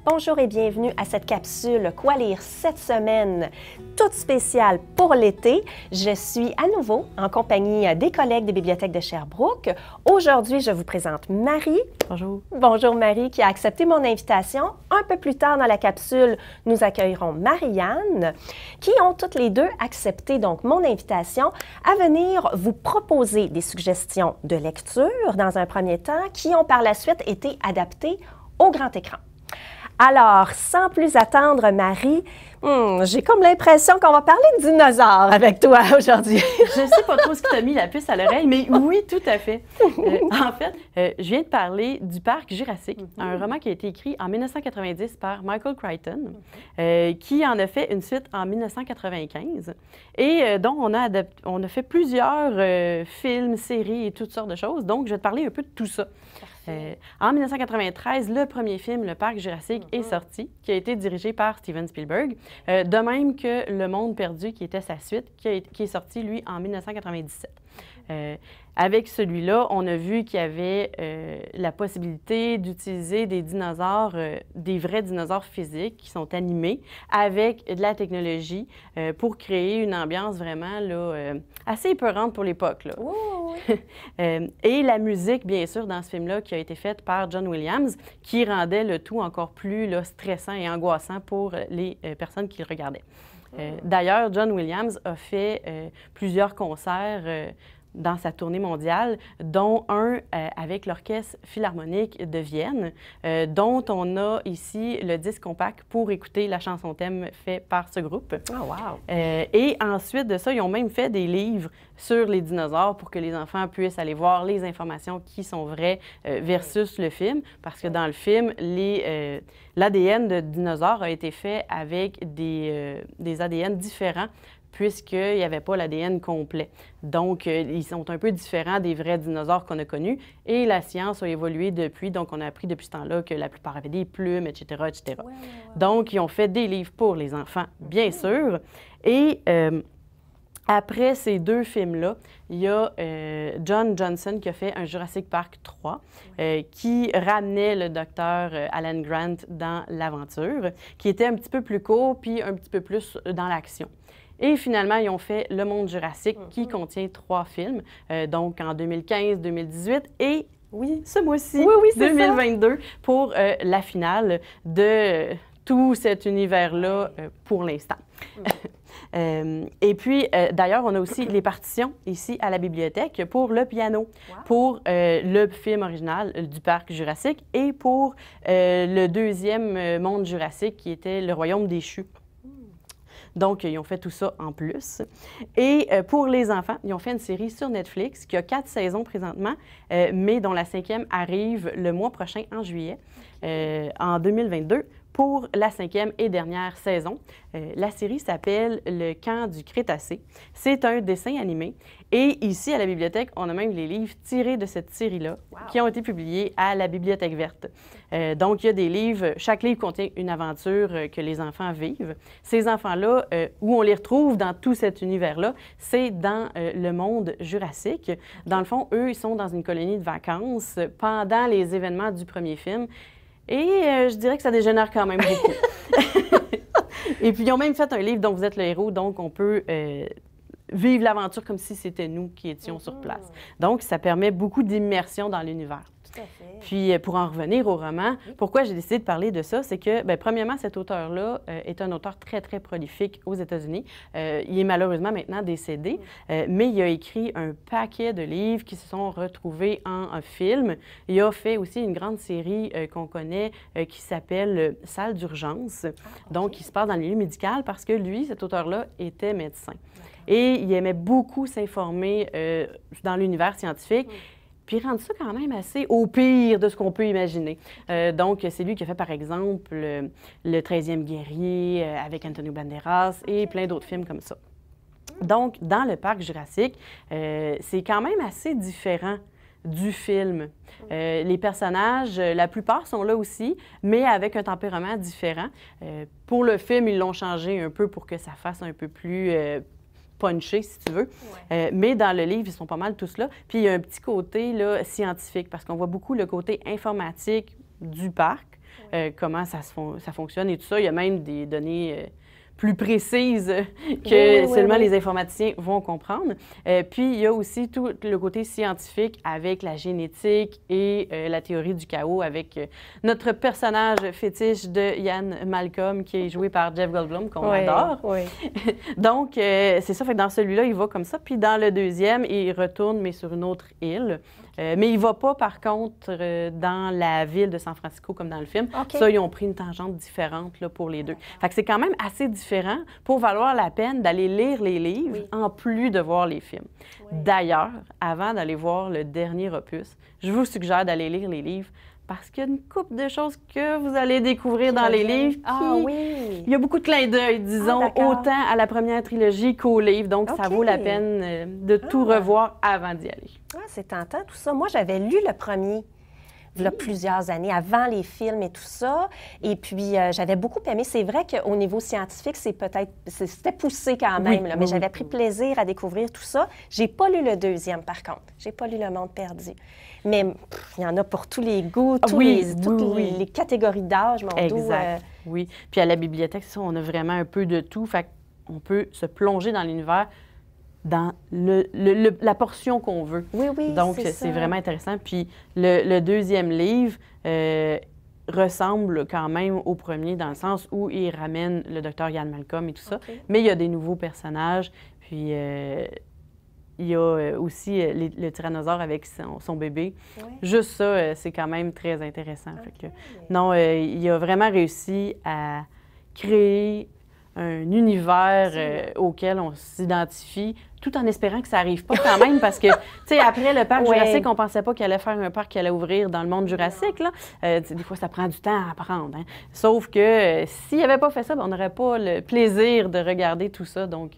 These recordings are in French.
Bonjour et bienvenue à cette capsule Quoi lire cette semaine, toute spéciale pour l'été. Je suis à nouveau en compagnie des collègues des bibliothèques de Sherbrooke. Aujourd'hui, je vous présente Marie. Bonjour. Bonjour Marie, qui a accepté mon invitation. Un peu plus tard dans la capsule, nous accueillerons Marianne, qui ont toutes les deux accepté donc mon invitation à venir vous proposer des suggestions de lecture dans un premier temps, qui ont par la suite été adaptées au grand écran. Alors, sans plus attendre, Marie, j'ai comme l'impression qu'on va parler de dinosaures avec toi aujourd'hui. Je ne sais pas trop ce qui t'a mis la puce à l'oreille, mais oui, tout à fait. En fait, je viens de parler du Parc Jurassique, un roman qui a été écrit en 1990 par Michael Crichton, qui en a fait une suite en 1995 et dont on a fait plusieurs films, séries et toutes sortes de choses. Donc, je vais te parler un peu de tout ça. En 1993, le premier film, Le Parc Jurassique, est sorti, qui a été dirigé par Steven Spielberg, de même que Le Monde perdu, qui était sa suite, qui est sorti, lui, en 1997. Avec celui-là, on a vu qu'il y avait la possibilité d'utiliser des dinosaures, des vrais dinosaures physiques qui sont animés avec de la technologie pour créer une ambiance vraiment là, assez épeurante pour l'époque. Et la musique, bien sûr, dans ce film-là, qui a été faite par John Williams, qui rendait le tout encore plus là, stressant et angoissant pour les personnes qui le regardaient. D'ailleurs, John Williams a fait plusieurs concerts dans sa tournée mondiale, dont un avec l'Orchestre Philharmonique de Vienne, dont on a ici le disque compact pour écouter la chanson thème fait par ce groupe. Oh, wow! Et ensuite de ça, ils ont même fait des livres sur les dinosaures pour que les enfants puissent aller voir les informations qui sont vraies versus le film, parce que dans le film, l'ADN de dinosaures a été fait avec des ADN différents, puisqu'il n'y avait pas l'ADN complet. Donc, ils sont un peu différents des vrais dinosaures qu'on a connus. Et la science a évolué depuis. Donc, on a appris depuis ce temps-là que la plupart avaient des plumes, etc., etc. Ouais. Donc, ils ont fait des livres pour les enfants, bien sûr. Et après ces deux films-là, il y a John Johnson qui a fait un Jurassic Park 3, qui ramenait le docteur Alan Grant dans l'aventure, qui était un petit peu plus court puis un petit peu plus dans l'action. Et finalement, ils ont fait Le Monde Jurassique, qui contient 3 films, donc en 2015, 2018 et, oui, ce mois-ci, 2022, pour la finale de tout cet univers-là pour l'instant. Et puis, d'ailleurs, on a aussi les partitions ici à la bibliothèque pour le piano, pour le film original du Parc Jurassique et pour le deuxième Monde Jurassique qui était Le Royaume déchu. Donc, ils ont fait tout ça en plus. Et pour les enfants, ils ont fait une série sur Netflix qui a 4 saisons présentement, mais dont la 5e arrive le mois prochain, en juillet, en 2022, pour la 5e et dernière saison. La série s'appelle Le Camp du Crétacé. C'est un dessin animé. Et ici, à la bibliothèque, on a même les livres tirés de cette série-là qui ont été publiés à la Bibliothèque verte. Donc, il y a des livres, chaque livre contient une aventure que les enfants vivent. Ces enfants-là, où on les retrouve dans tout cet univers-là, c'est dans le monde jurassique. Dans le fond, eux, ils sont dans une colonie de vacances pendant les événements du premier film. Et je dirais que ça dégénère quand même beaucoup. Et puis, ils ont même fait un livre dont vous êtes le héros, donc on peut vivre l'aventure comme si c'était nous qui étions sur place. Donc, ça permet beaucoup d'immersion dans l'univers. Tout à fait. Puis, pour en revenir au roman, pourquoi j'ai décidé de parler de ça, c'est que, bien, premièrement, cet auteur-là est un auteur très, très prolifique aux États-Unis. Il est malheureusement maintenant décédé, mais il a écrit un paquet de livres qui se sont retrouvés en film. Il a fait aussi une grande série qu'on connaît qui s'appelle Salle d'urgence, donc qui se passe dans le milieu médical parce que lui, cet auteur-là, était médecin. Et il aimait beaucoup s'informer dans l'univers scientifique. Puis il rend ça quand même assez au pire de ce qu'on peut imaginer. Donc, c'est lui qui a fait, par exemple, le 13e guerrier avec Antonio Banderas et plein d'autres films comme ça. Donc, dans le Parc Jurassique, c'est quand même assez différent du film. Les personnages, la plupart sont là aussi, mais avec un tempérament différent. Pour le film, ils l'ont changé un peu pour que ça fasse un peu plus punché, si tu veux. Ouais. Mais dans le livre, ils sont pas mal tous là. Puis il y a un petit côté là, scientifique, parce qu'on voit beaucoup le côté informatique du parc, comment ça fonctionne et tout ça. Il y a même des données plus précises que seulement les informaticiens vont comprendre. Puis, il y a aussi tout le côté scientifique avec la génétique et la théorie du chaos avec notre personnage fétiche de Ian Malcolm qui est joué par Jeff Goldblum, qu'on adore. Donc, c'est ça. Fait que dans celui-là, il va comme ça. Puis, dans le deuxième, il retourne, mais sur une autre île. Mais il ne va pas, par contre, dans la ville de San Francisco comme dans le film. Ça, ils ont pris une tangente différente là, pour les deux. Fait que c'est quand même assez différent pour valoir la peine d'aller lire les livres en plus de voir les films. D'ailleurs, avant d'aller voir le dernier opus, je vous suggère d'aller lire les livres parce qu'il y a une couple de choses que vous allez découvrir dans les livres. Il y a beaucoup de clins d'œil, disons, autant à la première trilogie qu'aux livres. Donc, ça vaut la peine de tout revoir avant d'y aller. C'est tentant, tout ça. Moi, j'avais lu le premier il y a plusieurs années, avant les films et tout ça. Et puis, j'avais beaucoup aimé. C'est vrai qu'au niveau scientifique, c'était poussé quand même, là, mais j'avais pris plaisir à découvrir tout ça. J'ai pas lu le deuxième, par contre. J'ai pas lu Le Monde perdu. Mais il y en a pour tous les goûts, toutes les catégories d'âge, mon dos. Oui. Puis à la bibliothèque, ça, on a vraiment un peu de tout. Fait qu'on peut se plonger dans l'univers dans la portion qu'on veut. Donc, c'est vraiment intéressant. Puis le deuxième livre ressemble quand même au premier dans le sens où il ramène le docteur Ian Malcolm et tout ça. Mais il y a des nouveaux personnages. Puis il y a aussi le tyrannosaure avec son bébé. Juste ça, c'est quand même très intéressant. Fait que, non, il a vraiment réussi à créer un univers auquel on s'identifie, tout en espérant que ça n'arrive pas quand même, parce que, tu sais, après le parc Jurassique, on ne pensait pas qu'il allait faire un parc qui allait ouvrir dans le monde Jurassique, là. Des fois, ça prend du temps à apprendre, hein. Sauf que s'il n'avait pas fait ça, on n'aurait pas le plaisir de regarder tout ça, donc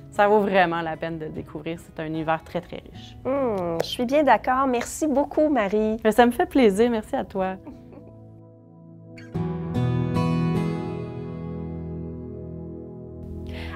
ça vaut vraiment la peine de découvrir. C'est un univers très, très riche. Je suis bien d'accord. Merci beaucoup, Marie. Ça me fait plaisir. Merci à toi.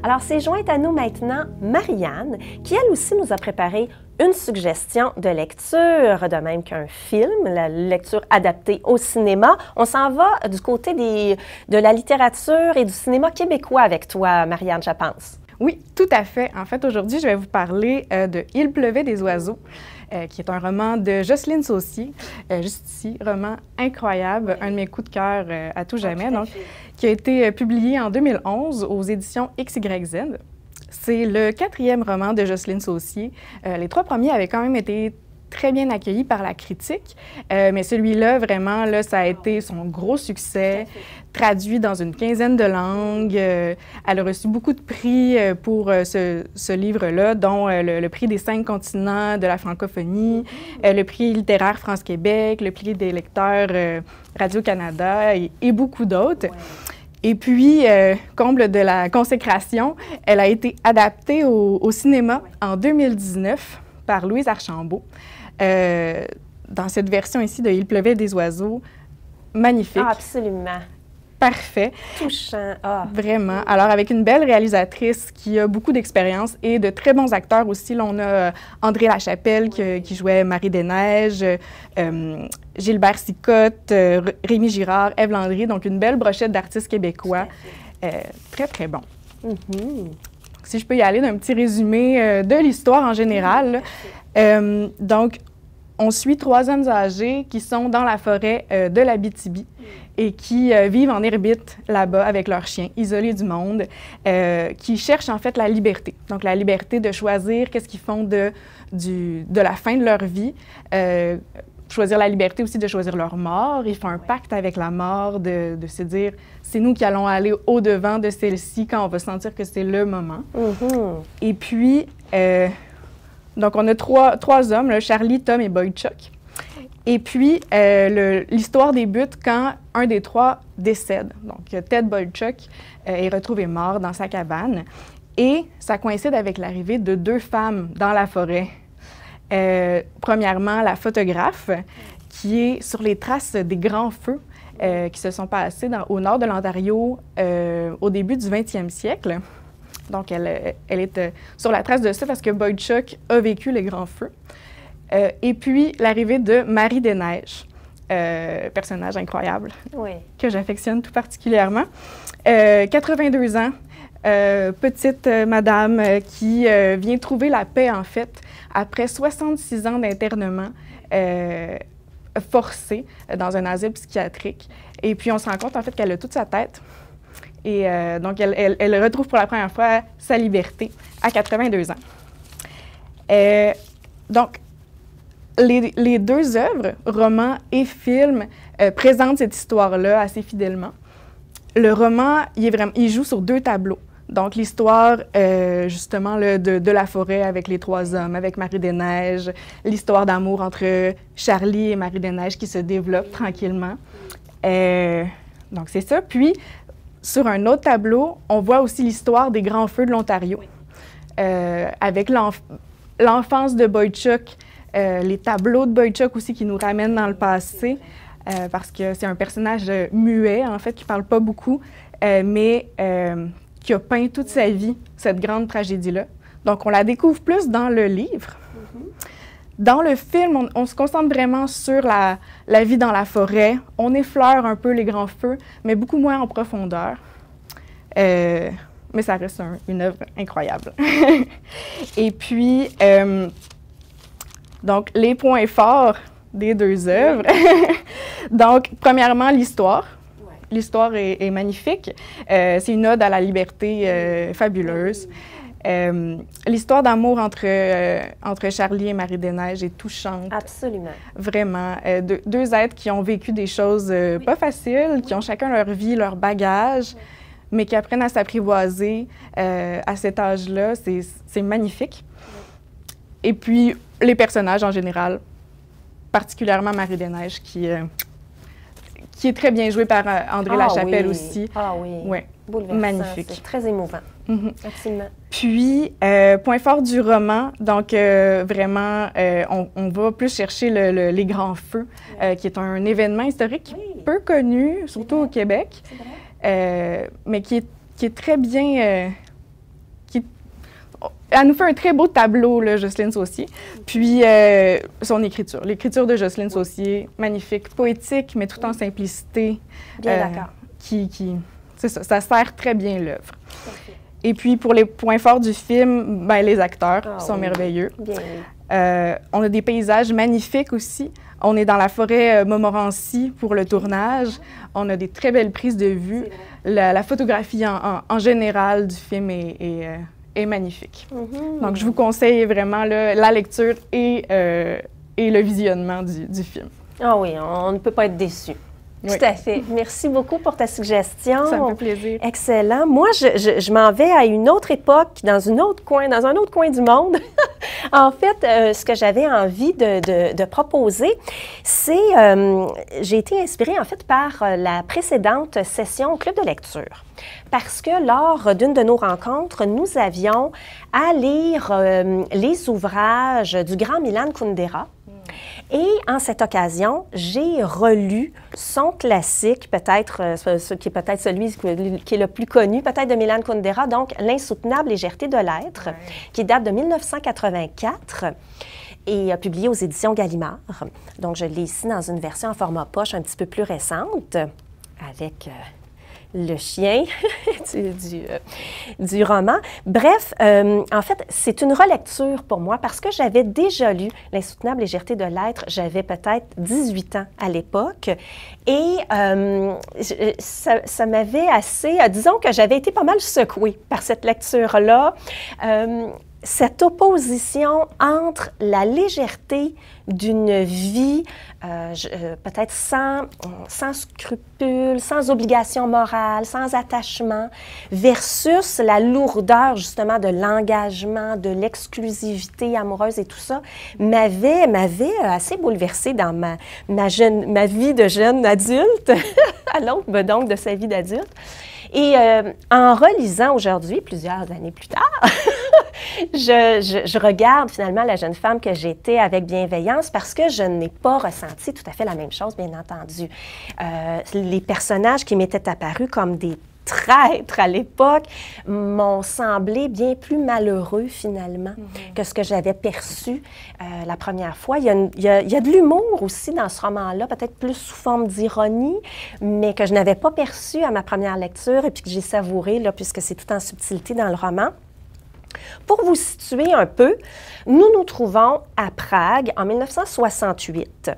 Alors, c'est jointe à nous maintenant Marianne, qui elle aussi nous a préparé une suggestion de lecture, de même qu'un film, la lecture adaptée au cinéma. On s'en va du côté de la littérature et du cinéma québécois avec toi, Marianne, je pense. Oui, tout à fait. En fait, aujourd'hui, je vais vous parler de Il pleuvait des oiseaux, qui est un roman de Jocelyne Saucier, juste ici, roman incroyable, un de mes coups de cœur à tout jamais, donc, qui a été publié en 2011 aux éditions XYZ. C'est le 4e roman de Jocelyne Saucier. Les 3 premiers avaient quand même été très bien accueilli par la critique, mais celui-là, vraiment, là, ça a été son gros succès, traduit dans une 15aine de langues. Elle a reçu beaucoup de prix pour ce livre-là, dont le prix des 5 continents de la francophonie, le prix littéraire France-Québec, le prix des lecteurs Radio-Canada et beaucoup d'autres. Et puis, comble de la consécration, elle a été adaptée au cinéma en 2019 par Louise Archambault. Dans cette version ici de Il pleuvait des oiseaux, magnifique. Absolument. Parfait. Touchant. Vraiment. Alors, avec une belle réalisatrice qui a beaucoup d'expérience et de très bons acteurs aussi. Là, on a André Lachapelle qui jouait Marie des Neiges, Gilbert Sicotte, Rémi Girard, Ève Landry. Donc, une belle brochette d'artistes québécois. Très, très bon. Si je peux y aller d'un petit résumé de l'histoire en général. Donc, on suit 3 hommes âgés qui sont dans la forêt de l'Abitibi et qui vivent en ermite là-bas avec leurs chiens, isolés du monde, qui cherchent en fait la liberté. Donc, la liberté de choisir qu'est-ce qu'ils font de la fin de leur vie, choisir la liberté aussi de choisir leur mort. Ils font un pacte avec la mort, de se dire, c'est nous qui allons aller au-devant de celle-ci quand on va sentir que c'est le moment. Et puis, donc, on a trois hommes, là, Charlie, Tom et Boychuk. Et puis, l'histoire débute quand un des 3 décède. Donc, Ted Boychuk est retrouvé mort dans sa cabane. Et ça coïncide avec l'arrivée de 2 femmes dans la forêt. Premièrement, la photographe, qui est sur les traces des grands feux qui se sont passés au nord de l'Ontario au début du 20e siècle. Donc, elle est sur la trace de ça parce que Boychuk a vécu les grands feux. Et puis, l'arrivée de Marie des Neiges, personnage incroyable Oui. que j'affectionne tout particulièrement. 82 ans, petite madame qui vient trouver la paix, en fait, après 66 ans d'internement forcé dans un asile psychiatrique. Et puis, on se rend compte, en fait, qu'elle a toute sa tête. Et donc, elle retrouve pour la première fois sa liberté à 82 ans. Donc, les deux œuvres, roman et film, présentent cette histoire-là assez fidèlement. Le roman, il joue sur deux tableaux. Donc, l'histoire, justement, là, de la forêt avec les trois hommes, avec Marie-des-Neiges, l'histoire d'amour entre Charlie et Marie-des-Neiges qui se développe tranquillement. Donc, c'est ça. Puis, sur un autre tableau, on voit aussi l'histoire des grands feux de l'Ontario, avec l'enfance de Boychuk, les tableaux de Boychuk aussi qui nous ramènent dans le passé, parce que c'est un personnage muet, en fait, qui ne parle pas beaucoup, mais qui a peint toute sa vie cette grande tragédie-là. Donc, on la découvre plus dans le livre. Dans le film, on se concentre vraiment sur la vie dans la forêt. On effleure un peu les grands feux, mais beaucoup moins en profondeur. Mais ça reste une œuvre incroyable. Et puis, donc, les points forts des deux œuvres. Donc, premièrement, l'histoire. L'histoire est magnifique. C'est une ode à la liberté fabuleuse. L'histoire d'amour entre Charlie et Marie-des-Neiges est touchante. Absolument. Vraiment. Deux êtres qui ont vécu des choses pas faciles, qui ont chacun leur vie, leur bagage, mais qui apprennent à s'apprivoiser à cet âge-là. C'est magnifique. Et puis, les personnages en général, particulièrement Marie-des-Neiges, qui est très bien jouée par André Lachapelle aussi. Ah oui, ouais. Bouleversant. Magnifique. C'est très émouvant. Absolument. Puis, point fort du roman, donc vraiment, on va plus chercher les grands feux, qui est un événement historique peu connu, surtout au Québec, mais qui est très bien... Elle nous fait un très beau tableau, là, Jocelyne Saucier. Puis, son écriture. L'écriture de Jocelyne Saucier, magnifique, poétique, mais tout en simplicité. Bien d'accord. C'est ça, ça sert très bien l'œuvre. Et puis, pour les points forts du film, ben, les acteurs sont merveilleux. Bien, oui. On a des paysages magnifiques aussi. On est dans la forêt Montmorency pour le tournage. On a des très belles prises de vue. La photographie en général du film est magnifique. Donc, je vous conseille vraiment là, la lecture et le visionnement du film. Ah oui, on ne peut pas être déçu. Oui. Tout à fait. Merci beaucoup pour ta suggestion. Ça me fait plaisir. Excellent. Moi, je m'en vais à une autre époque, dans un autre coin du monde. En fait, ce que j'avais envie de proposer, c'est... j'ai été inspirée, en fait, par la précédente session au Club de lecture. Parce que lors d'une de nos rencontres, nous avions à lire les ouvrages du grand Milan Kundera. Et en cette occasion, j'ai relu son classique, peut-être, qui est peut-être celui qui est le plus connu, peut-être de Milan Kundera, donc L'insoutenable légèreté de l'être, qui date de 1984 et publié aux éditions Gallimard. Donc, je l'ai ici dans une version en format poche un petit peu plus récente, avec... le chien du roman. Bref, en fait, c'est une relecture pour moi parce que j'avais déjà lu L'insoutenable légèreté de l'être. J'avais peut-être 18 ans à l'époque et ça m'avait assez... disons que j'avais été pas mal secouée par cette lecture-là. Cette opposition entre la légèreté d'une vie, peut-être sans scrupules, sans obligation morale, sans attachement, versus la lourdeur justement de l'engagement, de l'exclusivité amoureuse et tout ça, m'avait assez bouleversée dans ma vie de jeune adulte, à l'aube donc de sa vie d'adulte. Et en relisant aujourd'hui, plusieurs années plus tard, je regarde finalement la jeune femme que j'étais avec bienveillance parce que je n'ai pas ressenti tout à fait la même chose, bien entendu. Les personnages qui m'étaient apparus comme des traîtres à l'époque m'ont semblé bien plus malheureux finalement que ce que j'avais perçu la première fois. Il y a de l'humour aussi dans ce roman-là, peut-être plus sous forme d'ironie, mais que je n'avais pas perçu à ma première lecture et puis que j'ai savouré, là, puisque c'est tout en subtilité dans le roman. Pour vous situer un peu, nous nous trouvons à Prague en 1968.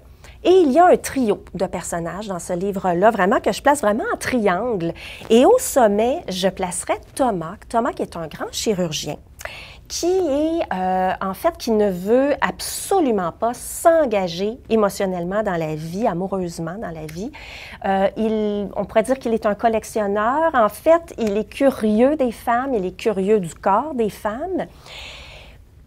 Et il y a un trio de personnages dans ce livre-là, vraiment, que je place vraiment en triangle. Et au sommet, je placerai Thomas qui est un grand chirurgien, qui est, en fait, qui ne veut absolument pas s'engager émotionnellement dans la vie, amoureusement dans la vie. On pourrait dire qu'il est un collectionneur. En fait, il est curieux des femmes, il est curieux du corps des femmes,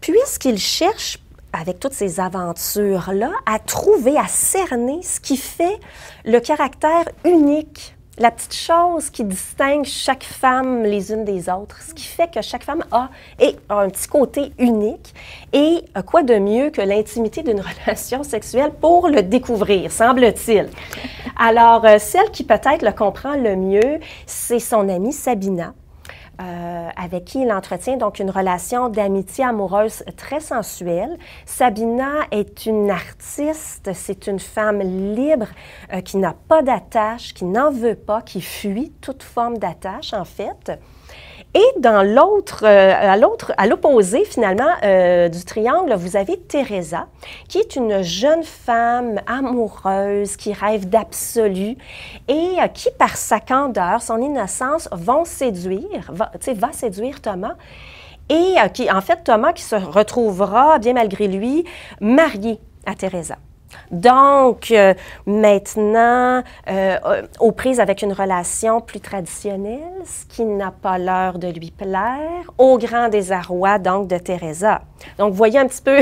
puisqu'il cherche, avec toutes ces aventures-là, à trouver, à cerner ce qui fait le caractère unique, la petite chose qui distingue chaque femme les unes des autres, ce qui fait que chaque femme a un petit côté unique. Et quoi de mieux que l'intimité d'une relation sexuelle pour le découvrir, semble-t-il. Alors, celle qui peut-être le comprend le mieux, c'est son amie Sabina, avec qui il entretient donc une relation d'amitié amoureuse très sensuelle. Sabina est une artiste, c'est une femme libre qui n'a pas d'attache, qui n'en veut pas, qui fuit toute forme d'attache en fait. Et dans à l'opposé finalement du triangle, vous avez Teresa, qui est une jeune femme amoureuse, qui rêve d'absolu et qui, par sa candeur, son innocence, va séduire Thomas. Et en fait, Thomas qui se retrouvera, bien malgré lui, marié à Teresa. Donc, maintenant, aux prises avec une relation plus traditionnelle, ce qui n'a pas l'air de lui plaire, au grand désarroi, donc, de Teresa. Donc, vous voyez un petit peu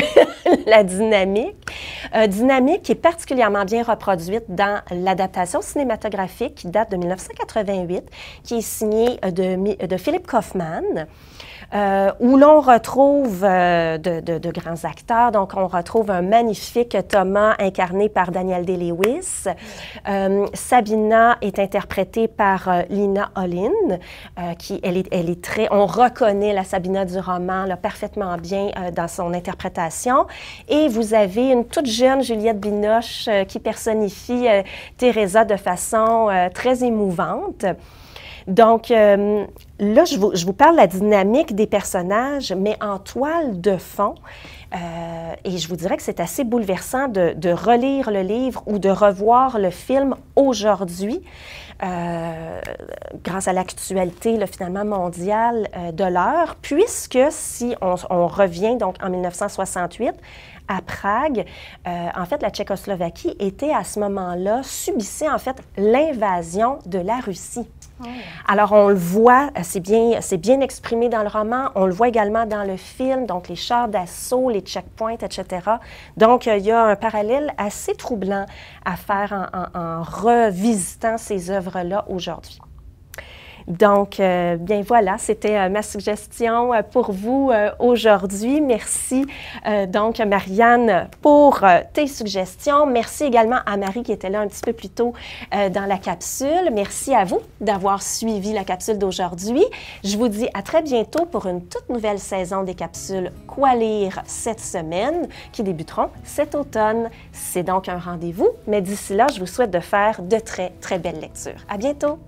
la dynamique. Dynamique qui est particulièrement bien reproduite dans l'adaptation cinématographique qui date de 1988, qui est signée de Philip Kaufman. Où l'on retrouve de grands acteurs. Donc, on retrouve un magnifique Thomas incarné par Daniel Day-Lewis. Sabina est interprétée par Lena Olin, elle est très... On reconnaît la Sabina du roman là, parfaitement bien dans son interprétation. Et vous avez une toute jeune Juliette Binoche qui personnifie Teresa de façon très émouvante. Donc, là, je vous parle de la dynamique des personnages, mais en toile de fond. Et je vous dirais que c'est assez bouleversant de relire le livre ou de revoir le film aujourd'hui, grâce à l'actualité finalement mondiale de l'heure, puisque si on revient donc en 1968, à Prague, en fait, la Tchécoslovaquie était à ce moment-là, subissait en fait l'invasion de la Russie. Oh. Alors, on le voit, c'est bien exprimé dans le roman, on le voit également dans le film, donc les chars d'assaut, les checkpoints, etc. Donc, il y a un parallèle assez troublant à faire en revisitant ces œuvres-là aujourd'hui. Donc, bien voilà, c'était ma suggestion pour vous aujourd'hui. Merci donc Marianne pour tes suggestions. Merci également à Marie qui était là un petit peu plus tôt dans la capsule. Merci à vous d'avoir suivi la capsule d'aujourd'hui. Je vous dis à très bientôt pour une toute nouvelle saison des capsules Quoi lire cette semaine qui débuteront cet automne. C'est donc un rendez-vous, mais d'ici là, je vous souhaite de faire de très, très belles lectures. À bientôt!